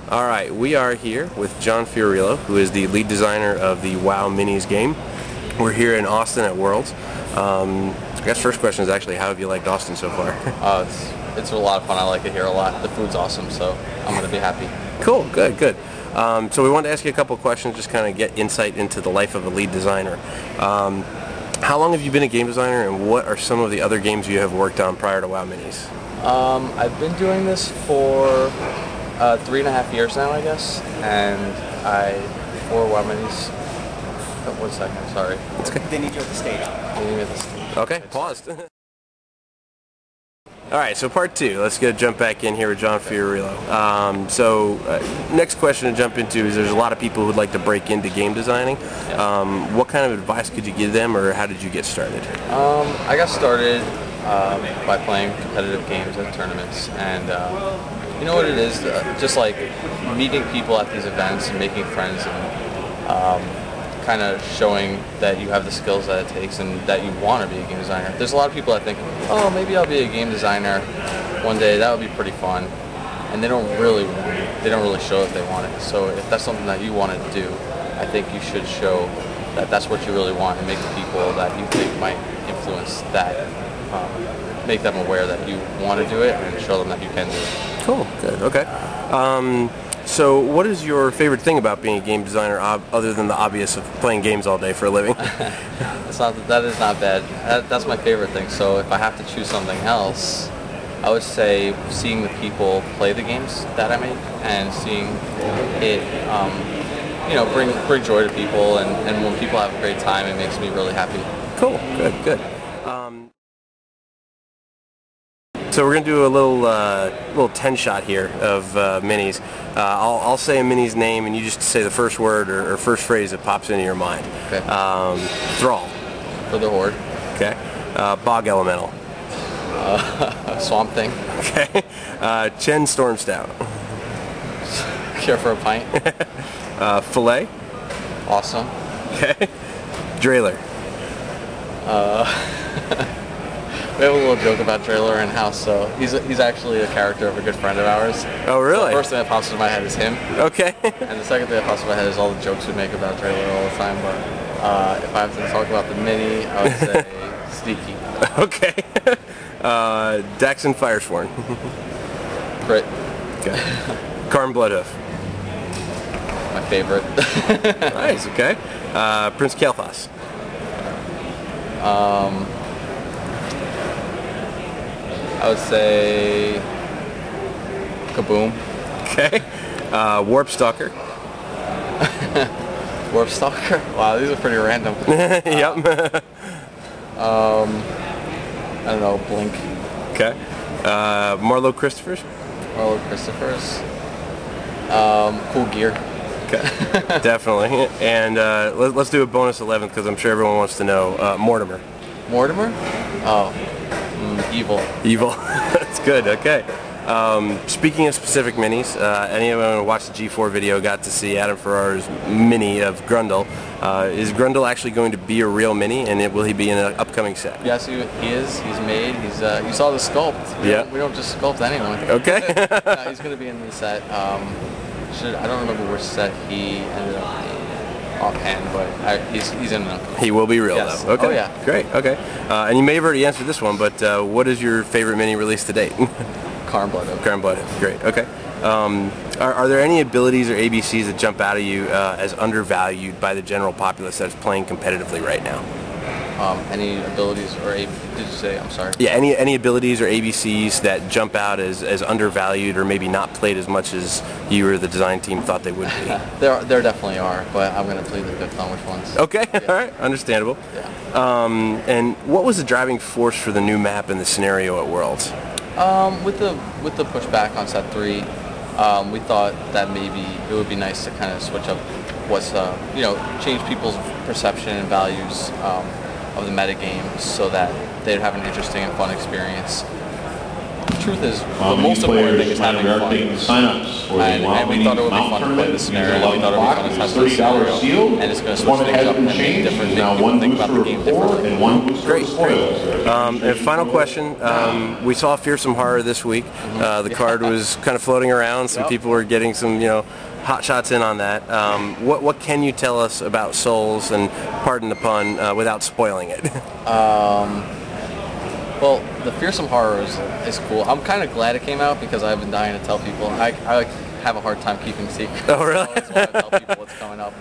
All right, we are here with John Fiorillo, who is the lead designer of the WoW Minis game. We're here in Austin at Worlds. I guess first question is actually, how have you liked Austin so far? It's a lot of fun. I like it here a lot. The food's awesome, so I'm going to be happy. Cool, good. So we wanted to ask you a couple of questions, just kind of get insight into the life of a lead designer. How long have you been a game designer, and what are some of the other games you have worked on prior to WoW Minis? I've been doing this for 3.5 years now, I guess, and before WoW Minis. Oh, 1 second, sorry. That's okay. They need you at the stage. Okay, paused. All right, so part two. Let's jump back in here with John Fiorillo. Next question to jump into is there's a lot of people who'd like to break into game designing. Yeah. What kind of advice could you give them, or how did you get started? I got started by playing competitive games at tournaments, and you know what it is? Just like meeting people at these events and making friends and kind of showing that you have the skills that it takes and that you want to be a game designer. There's a lot of people that think, oh, maybe I'll be a game designer one day. That would be pretty fun, and they don't really want it. They don't really show that they want it. So if that's something that you want to do, I think you should show that that's what you really want and make the people that you think might influence that, make them aware that you want to do it and show them that you can do it. Cool, good, okay. So what is your favorite thing about being a game designer other than the obvious of playing games all day for a living? That is not bad. That's my favorite thing. So if I have to choose something else, I would say seeing the people play the games that I make and seeing it bring joy to people, and when people have a great time, it makes me really happy. Cool, good. So we're going to do a little 10-shot here of minis. I'll say a mini's name, and you just say the first word or first phrase that pops into your mind. Okay. Thrall. For the Horde. Okay. Bog Elemental. Swamp Thing. Okay. Chen Storm Stout. Care for a pint. Filet. Awesome. Okay. Drailer. We have a little joke about Trailer in house, so he's actually a character of a good friend of ours. Oh, really? So the first thing that pops into my head is him. Okay. And the second thing that pops into my head is all the jokes we make about Trailer all the time. But if I have to talk about the mini, I would say Sneaky. Okay. Daxon Firesworn. Crit. Okay. Karn Bloodhoof. My favorite. Nice. Okay. Prince Kael'thas. I would say Kaboom. Okay. Warp Stalker. Warp Stalker? Wow, these are pretty random. Yep. I don't know, Blink. Okay. Marlo Christophers. Marlo Christophers. Cool Gear. Okay. Definitely. And let's do a bonus 11th because I'm sure everyone wants to know. Mortimer. Mortimer? Oh. Evil. Evil. That's good. Okay. Speaking of specific minis, anyone who watched the G4 video got to see Adam Ferrar's mini of Grundle. Is Grundle actually going to be a real mini, and will he be in an upcoming set? Yes, he is. He's made. You saw the sculpt. We don't just sculpt anyone. Okay. He's going to be in the set. I don't remember which set he ended up being offhand, but he's in them. He will be real, yes. though. Okay. Oh, yeah. Great. Okay. And you may have already answered this one, but what is your favorite mini release to date? Karn Bloodhoof. Karn Bloodhoof. Great. Okay. Are there any abilities or ABCs that jump out at you as undervalued by the general populace that's playing competitively right now? Any abilities or did you say? I'm sorry. Yeah. Any abilities or ABCs that jump out as undervalued or maybe not played as much as you or the design team thought they would be? There definitely are, but I'm going to plead the fifth on which ones. Okay. Yeah. All right. Understandable. Yeah. And what was the driving force for the new map and the scenario at Worlds? With the pushback on set 3, we thought that maybe it would be nice to kind of switch up what's change people's perception and values of the metagame so that they'd have an interesting and fun experience. the truth is, the most important thing is having fun. And we thought it would be fun to play this scenario, and we thought it would be fun to test this scenario, and it's going to switch things up and make different, make people think about the game differently. Great. And final question, we saw Fearsome Horror this week. The card was kind of floating around, some people were getting some, hot shots in on that. What can you tell us about Souls, and pardon the pun, without spoiling it? Well, the Fearsome Horror is cool. I'm kind of glad it came out because I've been dying to tell people. I have a hard time keeping secrets. Oh, really? I always want to tell people what's coming up.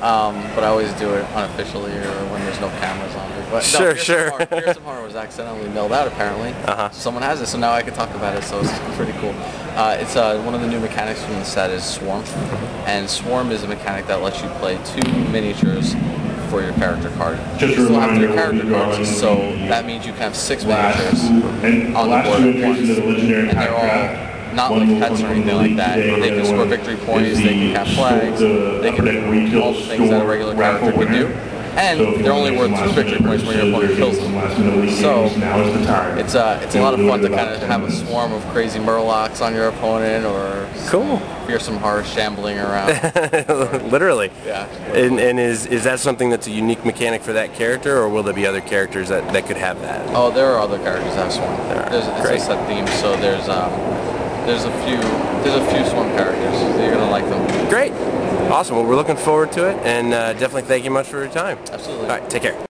But I always do it unofficially or when there's no cameras on me. But sure. Fearsome Horror was accidentally mailed out apparently. So someone has it, so now I can talk about it, so it's pretty cool. It's one of the new mechanics from the set is Swarm. And Swarm is a mechanic that lets you play 2 miniatures for your character card. You still have 3 character cards, so that means you can have 6 miniatures on the board at once. And they're all not like pets or anything like that. They can score victory points, they can cast flags, they can do all the things that a regular character can do. And they're only worth 2 victory points when your opponent kills them. So it's a lot of fun to kind of have a swarm of crazy murlocs on your opponent, or Fearsome Horror shambling around. Literally. Yeah. And is that something that's a unique mechanic for that character, or will there be other characters that could have that? Oh, there are other characters that have Swarm. It's a set theme, so there's a few Swarm characters. So you're gonna like them. Great. Awesome. Well, we're looking forward to it, and definitely thank you much for your time. Absolutely. All right. Take care.